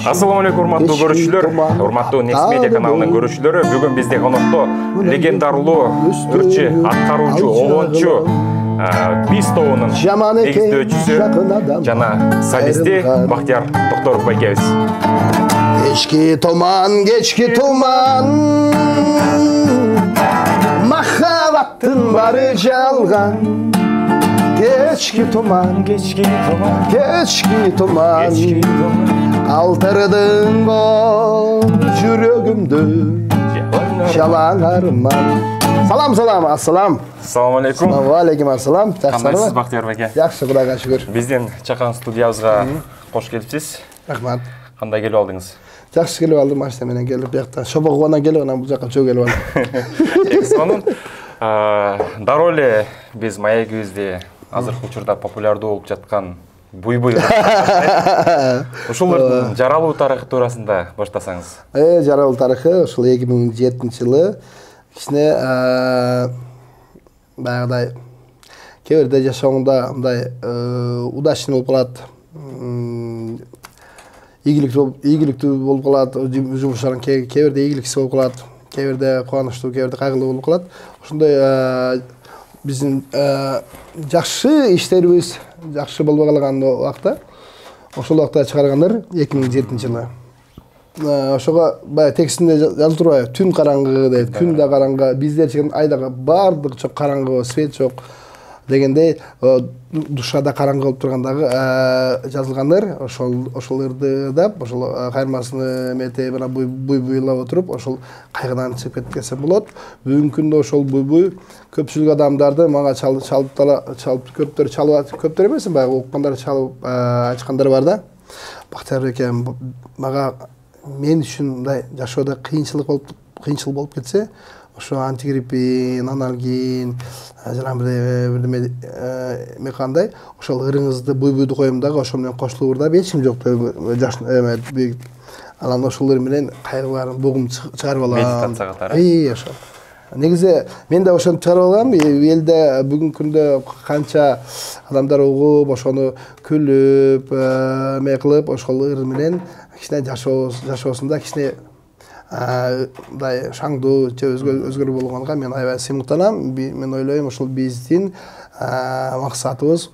Assalamu алейкум, урматтуу көрүүчүлөр, урматтуу Next Media каналынын көрүүчүлөрү. Бүгүн бизде конокто легендарлуу ырчы, аткаруучу, обончу Биз тобунун негиздөөчүсү жана солисти Бактияр Токторов байкебиз. Кечки туман, махаббаттын бары жалган. Кечки туман, алтырдың бол жүрөгүмдү жалаң арман. Салам, ассалам. Assalamu алейкум. Ва алейкум ассалам. Кандайсыз, Бактияр байке? Жакшы, Кудайга шүгүр. Бизден чакан студиябызга кош келипсиз. Рахмат. Кандай келип алдыңыз? Жакшы келип алдым, машина менен келип, бияктан Шобогона келип, анан бул жака чөп келип алдым. Сонун дароо эле биз маегибизде азыркы учурда популярдуу болуп жаткан буй-буй ушулардын жаралуу тарыхы туурасында баштасаңыз. Жаралуу тарыхы ушул 2007-жылы кичине баягыдай кээ бирде жашооңдо мындай удачный болуп калат, ийгиликтүү болуп калат, жумуштарың кээ бирде ийгиликсиз болуп калат, кээ бирде кубанычтуу, кээ бирде кайгылуу болуп калат. Ошондой биздин жакшы иштерибиз жакшы болбой калган убакта, ошол убакта чыгаргандар 2007-жылы. Ошого баягы текстинде жазылып турбайбы? Түн караңгы дейт, күн да караңгы, биздер чыгып айдагы баардык жок караңгы, свет жок дегендей, душада караңгы болуп тургандагы жазылгандар. Ошолорду да, ошол кайырмасын эметип, мына буй-буйлап отуруп, ошол кайгыдан чыгып кеткенсе болот. Бүгүнкү күндө ошол буй-буй көпчүлүк адамдарды мага чалып көптөр эмес, баягы уккандар чалып айткандар бар да. Бактияр байке, мага мен үчүн мындай жашоодо кыйынчылык болуп кетсе, ошо антигриппин, анальгин, жана бирдеме кандай, ошол ырыңызды буй-буйду коем дагы, ошол менен кошулуп да, эч ким жок деп анан ошолор менен кайгыларын бугум чыгарып алам. Медитация катары. Ошол. Негизи мен да ошону чыгарып алгам. Элде бүгүнкү күндө канча адамдар угуп, ошону күлүп, эме кылып, ошол ыр менен кичине жашоосунда кичине мындай шаңдуу же өзгөрүү болгонго мен аябай сыймыктанам. Мен ойлойм, ошол биздин максатыбыз,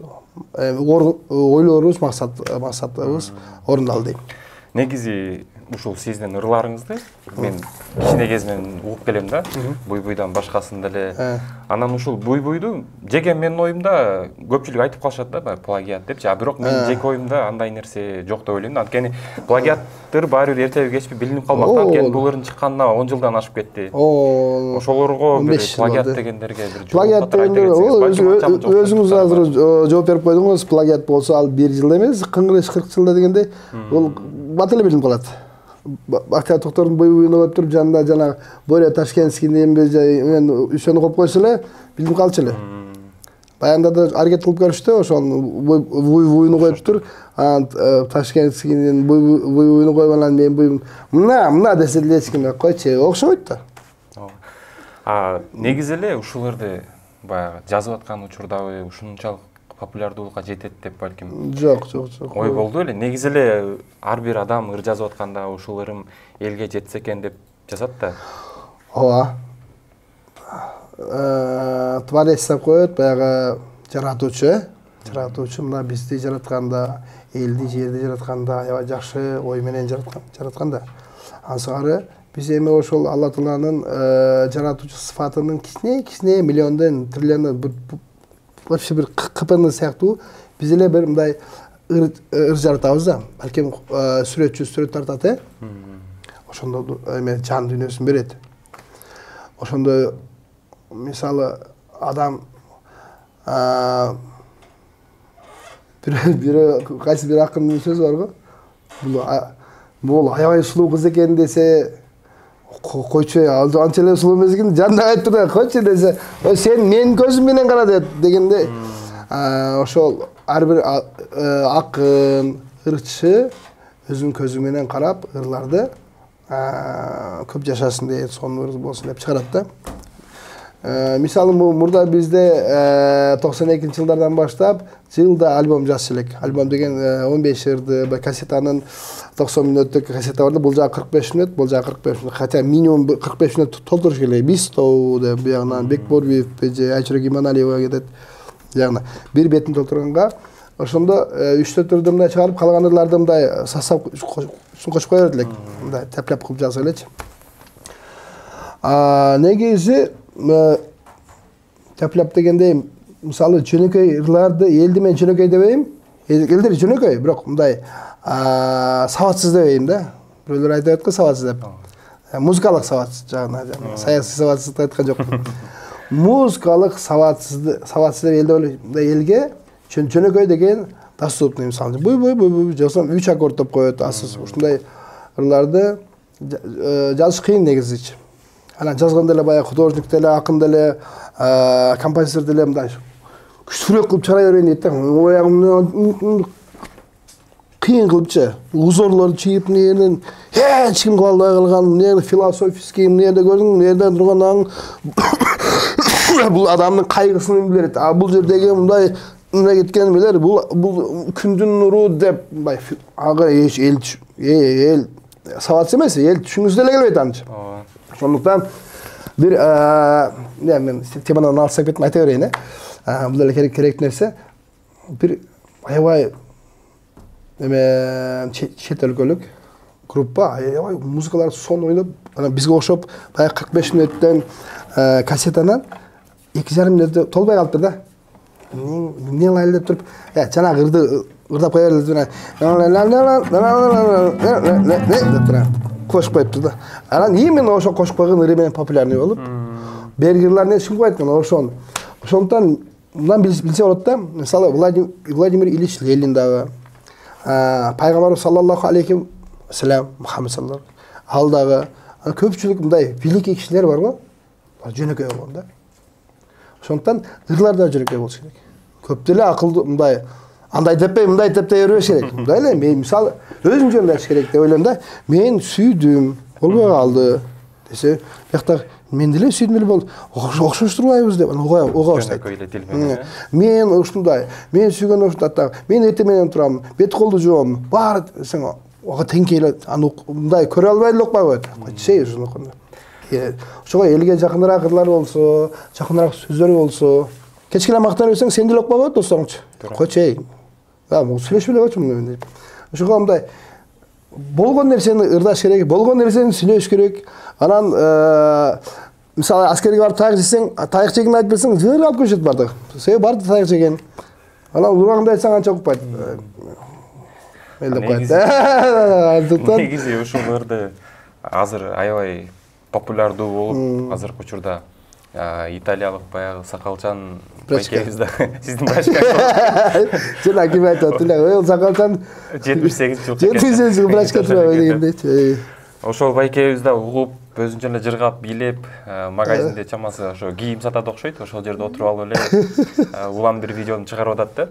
ойлорубуз, максатыбыз орундалды дейм. Негизи ушул сиздин ырларыңызды мен кичине кезинен угуп келем да, буй-буйдан башкасын деле. Анан ушул буй-буйду жеке менин оюмда көпчүлүк айтып калышат да, плагиат депчи. Бирок мен жеке оюмда андай нерсе жок деп ойлойм. Анткени плагиаттыр баары бир эртеби кечпи билинип калмак. Анткени бул ырдын чыкканына 10 жылдан ашып кетти. Ошолорго бир плагиат дегендерге бир плагиат дегендер өзүңүз азыр жооп берип койдуңуз. Плагиат болсо ал 1 жыл эмес, 40 жылда дегенде бул бат эле билинип калат. Бактияр Токтордун буй-буйуна коюп туруп, жанында жана Боря Ташкентскийни мен ошону коюп койсо эле билинип калчу эле. Баягында да аракет кылып көрүштү, ошол буй-буйуну коюп тур, анан Ташкентскийнин буй-буйуну коюп анан мен буйум мына десе эле эч ким койчу, окшобойт да. Негизи эле ушуларды баягы жазып аткан учурдабы ушунчалык популярдуулукка жетет деп балким. Жок. Ой болду эле. Негизи эле ар бир адам ыр жазып атканда ушул ырым элге жетсе экен деп жазат да. Ооба. Творец деп коет, баягы жаратуучу, мына бизди жаратканда, элди, жерди жаратканда аябай жакшы ой менен жаратканда. Ансыгары биз эми ошол Алла Тааланын жаратуучу сыфатынын кичине миллиондон, триллиондон вообще бир кыпыны сыяктуу биз эле бир мындай ыр жаратабыз да. Балким сүрөтчү сүрөт тартат, ошондо эме жан дүйнөсүн берет. Ошондо мисалы адам кайсы бир акындын сөзү бар го. Бул аябай сулуу кыз экен десе, койчу, анча эле сулуу эмес экен, жанында айтып тур, койчу десе, сен менин көзүм менен кара дегенде, ошол ар бир акын, ырчы өзүнүн көзү менен карап, ырларды көп жашасын дейт, сонун ыр болсун деп чыгарат да. Мисалы мурда бизде 92-жылдардан баштап жылда альбом жазчу элек. Альбом деген 15 ырды кассетанын 90 мүнөттүк кассета барды. Бул жагы 45 мүнөт, бул жагы 45 мүнөт. Хотя минимум 45 мүнөт толтуруш керек. Бистоо деп буягынан Бекборбиев же Айчурак Иманалиева кетет. Жагына бир бетин толтурганга ошондо 3-4 ырды мындай чыгарып, калган ырларды мындай состав кошуп кое берет элек. Мындай тәпләп кылып жазса элечи. Негизи тәпләп дегенде, мисалы жөнөкөй ырларды элди мен жөнөкөй дебейм. Элдер жөнөкөй, бирок мындай сабатсыз дебейм да. Бирөөлөр айтып аткан сабатсыз деп. Музыкалык сабатсыз жагына, саясий сабатсыздык айткан жокмун. Музыкалык сабатсыз деп элге жөнөкөй деген доступный, мисалы буй жазсам 3 аккорд деп коет, асыз ушундай ырларды жазыш кыйын негизичи. Анан жазган деле баягы художник деле, акын деле, композитор деле мындай күчтүүрөөк кылып чыгара берейин дейт да. Оягымды кыйын кылыпчы, узорлорду чыйып, эмненин эч ким кыла албай калган, эмне философский, эмнеде көрдүң, эмнеде турган бул адамдын кайгысын билет. Бул жердеги мындай кеткен билер, бул күндүн нуру деп мындай ага эл сабатсыз эмес, эл түшүнгүсү деле келбейт анчы. Ошондуктан бир мен темадан алсак кетип айта берейин. Бул деле керек нерсе. Бир аябай чет өлкөлүк группа аябай музыкаларды сон ойноп, анан бизге окшоп баягы 45 мүнөттөн кассетанан 2,5 мүнөттө толбой калыптыр да. Эмне кылайлы деп туруп, жанагы ырдап кое берди. Кошуп коюптур да. Анан именно ошо кошуп койгон ыры менен популярный болуп, берги ырларын эч ким койбойт мына ошону. Ошондуктан мындан билсе болот да. Мисалы Владимир Ильич Ленин дагы, пайгамбарыбыз саллаллаху алейхи вассалам, Мухаммед саллаллаху ал дагы көпчүлүк мындай великий кишилер бар го. Жөнөкөй болгон да. Ошондуктан ырлар да жөнөкөй болуш керек. Көп деле акылдуу мындай андай деппей, мындай деп бербеш керек. Мындай эле мен мисалы өзүм жөндөш керек деп ойлойм да. Мен сүйдүм, болбой калды десе, бияқта мен деле сүйдүм эле болду. Окшош турбайбыз деп ого баштайт. Мен ушундай, мен сүйгөн ушундай, мен эртең менен турам, бет колду жуам, баары сен ого теңкей эле аны мындай көрө албай эле окпай коет. Чей ушуну. Ошого элге жакыныраак ырлар болсо, жакыныраак сөздөр болсо, кечке эле мактана берсең сен деле окпай коет досторуңчу. Койчей. Сүйлөшүп эле койчу муну деп. Ошого мындай болгон нерсени ырдаш керек, болгон нерсени сүйлөш керек. Анан мисалы аскерге барып таяк жесең, таяк жегенин айтып берсең, жыр алып көчөт барды. Себеби барды таяк жеген. Анан урагымды айтсаң анча укпайт. Элдеп коет. Негизи ушул ырды азыр аябай популярдуу болуп, азыркы учурда италиялык баягы сакалчан байкебиз да сиздин брачка. Жана ким айтып атты эле, ол сакалчан 78-жыл. 78-жыл брачка турабы дегендей. Ошол байкебиз да угуп, өзүнчө эле жыргап, бийлеп, магазинде чамасы ошо кийим сатат окшойт, ошол жерде отуруп алып эле улам бир видеону чыгарып атат да.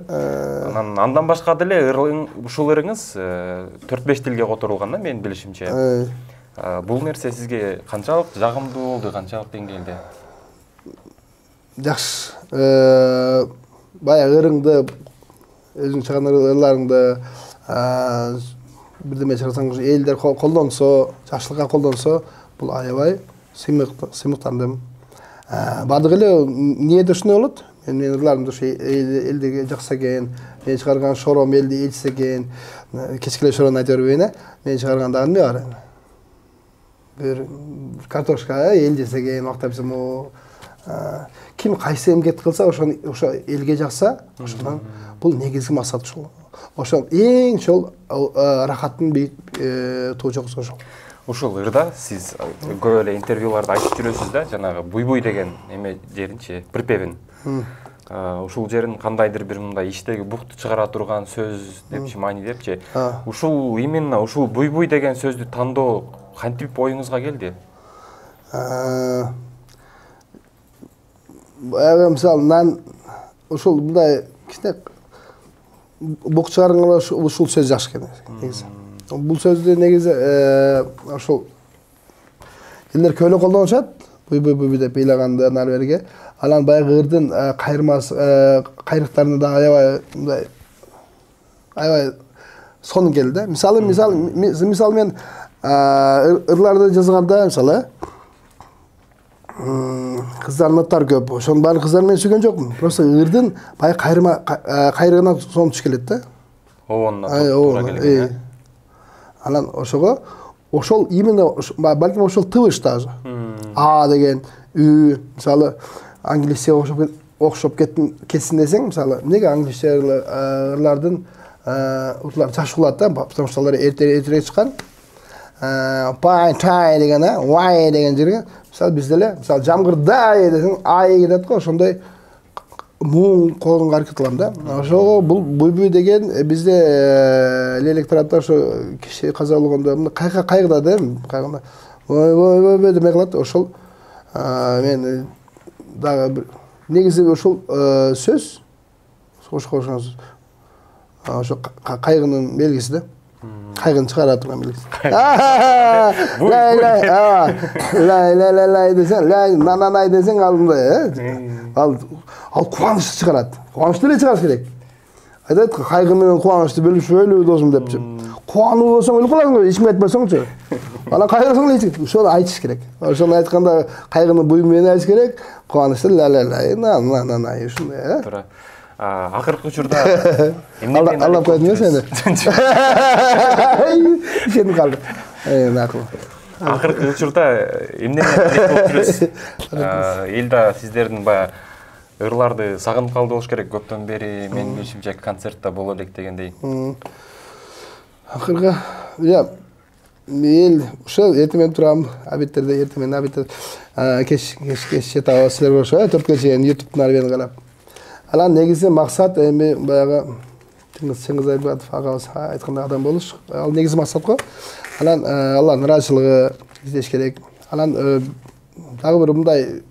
Андан башка деле ушул ырыңыз 4-5 тилге которулган да, менин билишимче. Бул нерсе сизге канчалык жагымдуу болду, канчалык деңгээлде? Жакшы. Баягы ырыңды, өзүң чыган ырларыңды бирдеме чыгарсаң, элдер колдонсо, жакшылыкка колдонсо, бул аябай сыймыктандым. Бардык эле ниети ушундай болот. Менин ырларымды ушу элдеге жакса экен, мен чыгарган шором элди ээлчисе экен, кечке эле шорону айта бербейин, мен чыгарган дагы эмне бар? Бир картошка эл жесе экен, мактапсам ким кайсы эмгек кылса, ошо элге жакса, ошондон бул негизги максат ушул. Ошол эң чоң рахаттын тоо жоксу ошол. Ушул ырда сиз көп эле интервьюларда айтып жүрөсүз да, жанагы буй-буй деген эме жеринчи, припевин. Ушул жерин кандайдыр бир мындай иштеги букту чыгара турган сөз депчи, маани депчи. Ушул именно ушул буй-буй деген сөздү тандоо кантип оюңузга келди? Баягы мисалы мен ушул мындай кичине бук чыгарганда ушул сөз жакшы экен негизи. Бул сөздү негизи ошол элдер көп эле колдонушат. буй деп ыйлаганды ары берге. Анан баягы ырдын кайрыктарына да аябай сонун келди. Мисалы мен ырларды жазганда мисалы кыздардын аттары көп. Ошонун баары кыздар менен сүйлөгөн жокмун. Просто ырдын баягы кайрыгынан сонун түшүп келет да. Туура келген. Анан ошол именно балким ошол тыбыш даже. А деген үй, мисалы англисче окшоп кетсин десең, мисалы неге англисче ырлардын ырлар жакшы кылат да, потому что алар эртерээк чыккан. Пай тай деген, why деген жерге, мисалы бизде эле, мисалы жамгырдай десең, ай кетет го, ошондой муң койгонго аракет кылам да. Ошого бул буй деген бизде электоратта ошо киши каза болгондо кайгыда да, кайгында ой демей калат. Ошол мен дагы негизи ошол сөз ошо кайгынын белгиси да. Кайгыны чыгара турган белгиси. Лай десең, нананай десең алдында, ал кубанычты чыгарат. Кубанычты эле чыгарыш керек. Айтат, кайгы менен кубанычты бөлүшпөйлү досум деп. Кубанып болсоң өлүп каласың, эч ким айтпасаңчы. Анан кайгырсаң эле ошону айтыш керек. Ошону айтканда кайгыны буй менен айтыш керек, кубанычты нананай ушундай, Туура. Акыркы учурда Аллап койдуң сени. Сени калды. Макул. Акыркы учурда эмне болуп жүрөсүз? Элда сиздердин баягы ырларды сагынып калды болуш керек. Көптөн бери менин билишимче концертте боло элек дегендей. Акыркы, эл ошо эртең турам, абиттерде эртең абиттер кеч жетабыз силерге ошо 4-кө чейин YouTube'дан ары бери карап. Алан негизи максат эми баягы Чыңгыз Айбатов агабыз айткандай адам болуш. Ал негизи максат го. Анан Алланын ыраазычылыгы издеш керек. Анан дагы бир мындай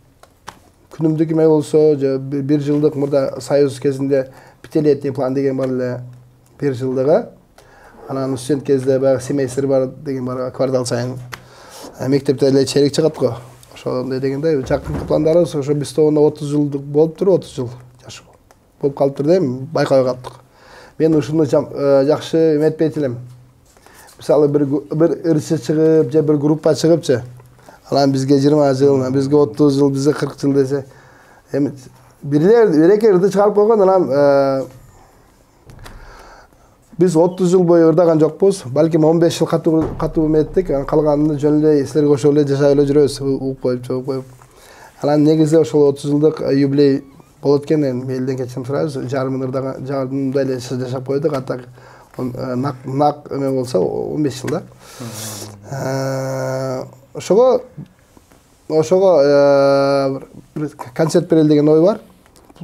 күнүмдүк эме болсо, же 1 жылдык мурда союз кезинде пятилетний план деген бар эле, 1 жылдыгы. Анан студент кезде баягы семестр бар деген бар, квартал сайын. Мектепте эле черек чыгат го. Ошондой дегендей жакын пландарыбыз ошо биз тобунда 30 жылдык болуп туруп 30 жыл жаш болуп калыптыр дейм, байкабай калдык. Мен ушуну жакшы эметпейт элем. Мисалы бир ырчы чыгып, же бир группа чыгыпчы. Анан бизге 20 жыл, бизге 30 жыл, бизге 40 жыл десе, эми бир-эки ырды чыгарып койгон, анан биз 30 жыл бою ырдаган жокпуз. Балким 15 жыл катуу эметтик, анан калганын жөн эле силерге ошол эле жашап эле жүрөбүз, угуп коюп. Анан негизи ошол 30 жылдык юбилей болот экен, элден кечирим сурайбыз. Жарым ырдаган, жарымда эле жашап койдук, ата нак эме болсо 15 жылда. Ошого концерт берели деген ой бар.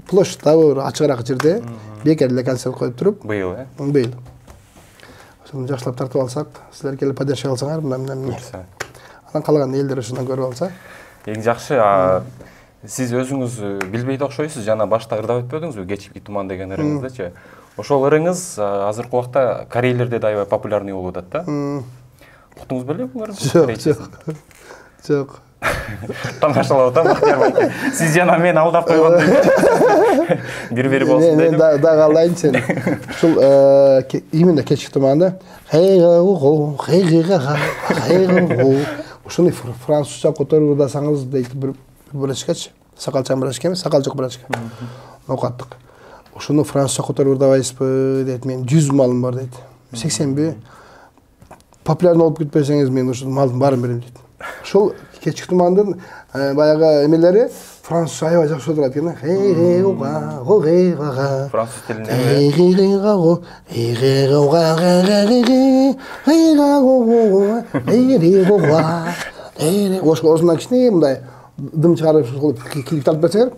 Площадьта бир ачыгыраак жерде бекерде концерт коюп туруп. Быйыл, Быйыл. Ошону жакшылап тартып алсак, силер келип поддержка кылсаңар, мына. Анан калган элдер ушундан көрүп алса. Эң жакшы. Сиз өзүңүз билбейт окшойсуз, жана башта ырдап өтпөдүңүзбү, Кечки туман деген ырыңыздычы. Ошол ырыңыз азыркы убакта корейлерде да аябай популярный болуп атат да. Уктуңуз беле бул ырыңды? Жок. Тамашалап атам. Сиз жана мен алдап койгондой. Бири болсун дедим. Мен дагы алдайын сени. Ушул именно Кечки туманда ушуну французча которуп ырдасаңыз дейт бир брачкачы. Сакалчан брачка эмес, сакалчык брачка. Окаттык. Ушуну французча которуп ырдабайсызбы дейт. Мен 100 малым бар дейт. 80би. Популярный болуп кетпесеңиз мен ушул малдын баарын берем дейт. Ошол Кечки тумандын баягы эмелери французча аябай жакшы отурат экен. Француз тилинде. Ошондон кичине мындай дым чыгарып клип тартып берсеңер,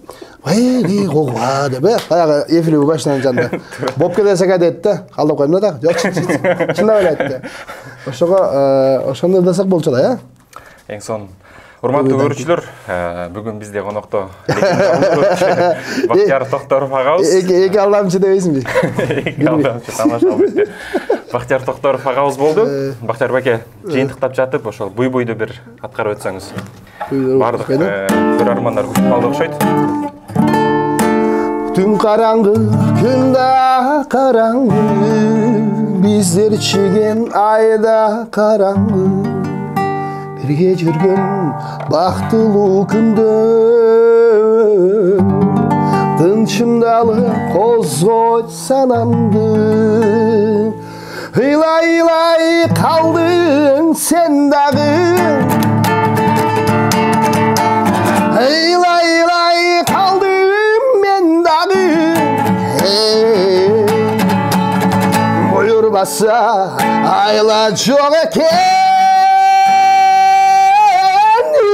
деп баягы эфири башынан жанында. Болуп кетесең дейт да, алдап койдум да. Жок, чындап эле айтты. Ошого ошону ырдасак болчу да, Эң сон Урматтуу көрүүчүлөр, бүгүн бизде конокто Бактияр Токторов агабыз. Эки алдамчы дебейсиңби? Эки алдамчы тамаша албетте. Бактияр Токторов агабыз болду. Бактияр баке, жыйынтыктап жатып, ошол буй-буйду бир аткарып өтсөңүз. Бардык көрөрмандар күтүп калды окшойт. Түн караңгы, күн да караңгы, биздер чиген айда караңгы. Бирге жүргөн бактылуу күндө, тынчымдалы козгойт санамды. Ыйлай калдың сен дагы, ыйлай калдым мен дагы. Буйрбаса айла жок экен,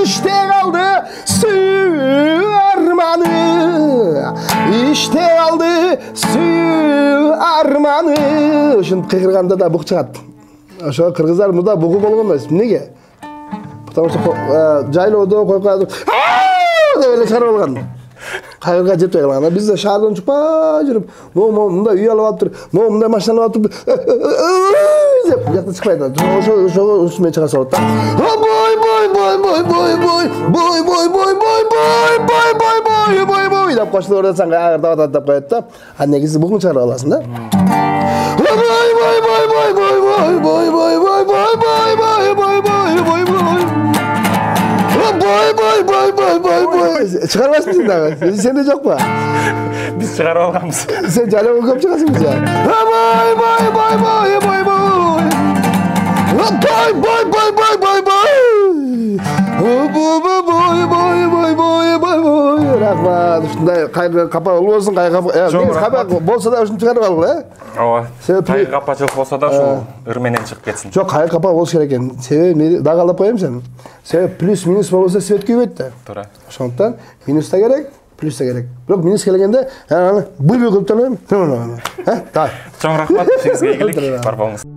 İşte kaldı suyu armanı, işte kaldı suyu armanı. Şimdi kıkırganda da buk çıkat. Şu kırgızlar burada buku bolgonmaz. Nege? Потому что жайлоодо койкоп деп эле чыгарып алган. Кайерге жетпей калган. Биз да шаардан чыкпай жүрүп, мында үй алып алып туруп, мында машина алып туруп, деп жакта чыкпайт. Ошо үстүмө чыга салат да. Бой деп кошулуп ордосаң агырда деп коет да. А негизи бугун чыгарып аласың да. Çıkarmazsın da. Sen de çok mu? Biz çıkarıp alганбыз. Sen жайлоого көп чыгасың biz ya. Рахмат. Ушундай кайгы капа болбосун, кайгы капа болсо да ушуну чыгарып ал, э? Ооба. Кайгы капачылык болсо да ушул ыр менен чыгып кетсин. Жок, кайгы капа болуш керек экен. Себеби мен дагалап коем сени. Себеби плюс минус болбосо свет күйбөйт да. Туура. Ошондуктан минус да керек, плюс да керек. Бирок минус келгенде буй-буй кылып төлөйм. Так. Чоң рахмат, сизге ийгилик. Бар болуңуз.